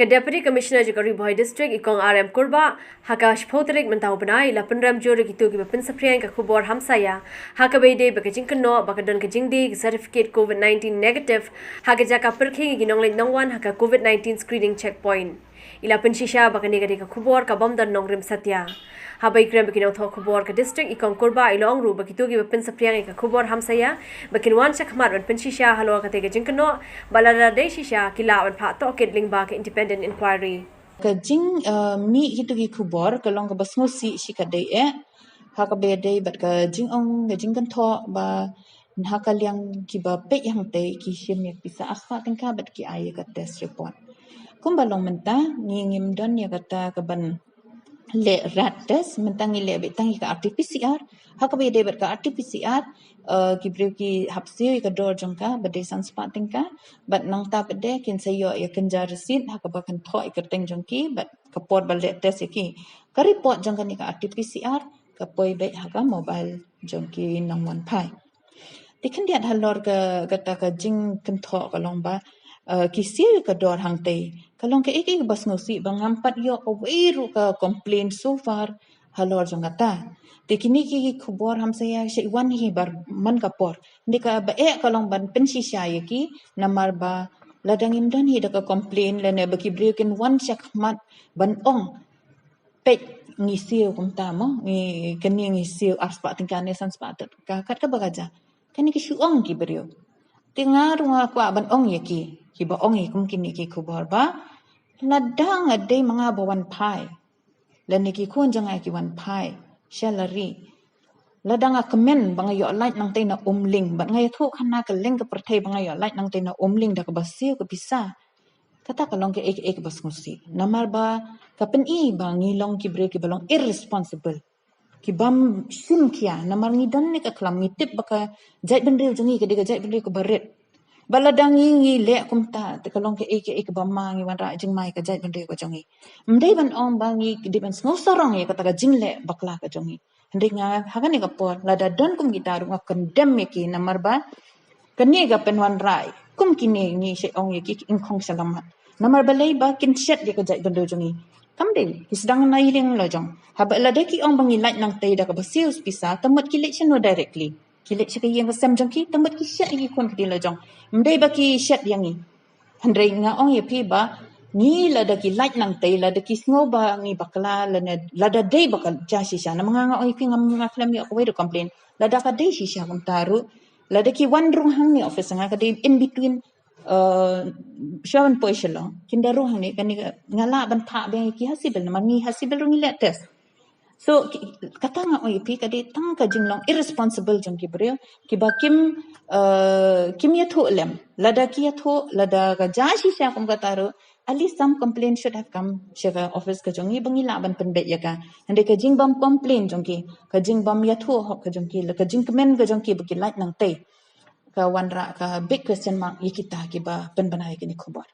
Deputy Commissioner jika Ri Bhoi District Kong R.M Kurbah hakash potrik mentau benai la Pynrem jore gitu Kiba Pynsaphriang ke Khubor Hamsaia haka beide baka jingkynnoh baka don ke jingdie certificate COVID-19 negative haka jaka pyrkhing nongleit nongwan haka COVID-19 screening checkpoint ila pynshisha baka negati ke Khubor kabam dan nongrim satia habai krem bikin author Khubor ke district Kong Kurbah ilong ru baki tu Kiba Pynsaphriang ke Khubor Hamsaia bakin wan chakmat wan pynshisha halwa kate ke jingkynnoh balada de shisha kila wan pha to ke lingba ke independent inquiry Kajing mi itu ki Khubor kalong ka basngusi shikadai haka bedai bat ka jingong ka jingkynnoh ba haka liang ki ba pe yang te ki shim yak bisa asfa tingka bat ki ai ka test report kum balong menta ngim don ya kata ka ban le rat test menta ngi le be tangi ka RT-PCR haka bedai bat ka RT-PCR ki brew ki hapsiu ka dor jongka bade sanspa tingka bat nang ta bade kin sayo ya kenja receipt haka ba kan thoi ka teng jongki bat ka pot bal le test ki ka report jongka ni ka RT-PCR ka poi be haka mobile jongki nongwan pai tikan dia halor ka kata ka jingkynnoh ka longba ki sil ka dor hang te kalong ka ek bas ngosi bang ampat yo ka wiru ka complain so far halor jongata tikini ki Khubor Hamsaia she wan hi bar man ka por ndika ba kalong ban pynshisha ki namar ba ladang imdan hi da ka complain lene ba ki breakin wan chakmat ban ong pe ngisiu kumta mo ni kani ngisiu arspa tingkane sanspa ka kat ka bagaja kani ki shuong ki brio tinga runga kwa ban ong ki ba ong kum kini ki Khubor ba ladang ade mga bawan pai lene ki kun jangai ki wan pai shalari ladang a kemen bang yo light nang te na umling bat ngai thu khana ka leng ka perthai bang yo light nang te na umling da ka basiu ka bisa kata kalong ke ek bas ngusi namar ba kapen I bang ngilong ki bre ki balong irresponsible ki bam sim kia namar ngi dan ne ka klam ngi tip baka jait bendril jangi ke diga jait bendril ko baret baladang ngi le kumta te kalong ke ek bam ma ngi wan ra jing mai ka jait bendril ko jangi mdei ban ong bang ngi di ban ngosorong ye kata ka jing le bakla ka jangi ndei nga hagan ni ka por lada don kum gitar nga condemn ki namar ba kani ga penwan rai kum kini ni she ong ye ki ingkhong salamat namar balai ba kin shet ye ka jait bendril jangi kam dei hisdang na iling lo jong haba la de ki ong bangi light nang te da ka basius pisa tamat ki lection no directly ki lection ka yang sam jong ki tamat ki shet ki kon ki lo jong mdei ba ki shet yang ni handrei nga ong ye pi ba ni la da ki light nang te la da ki sngo ba ngi bakla la da dei bakal ja shisha na mga ong pi ngam nga klam ya ko complain la da ka dei shisha kum taru la da ki wan rung hang ni office nga ka dei in between shawan poishalo kindaru hang ni kani ngala ban tha be ki hasibel na mangi hasibel rungi le test so kata nga oi pi kadi tang ka jinglong irresponsible jong ki brio ki bakim kim ya thu lem lada ki ya thu lada ka jashi sha kum kataru at least some complaint should have come shega office ka jongi bangi la ban penbe ya ka ande ka jingbam complaint jong ki ka jingbam ya thu ho ka jong ki la ka jingkmen ka jong ki buki light nang te ka wanra ka big question mark ikita ki ba penbanai ki ni Khubor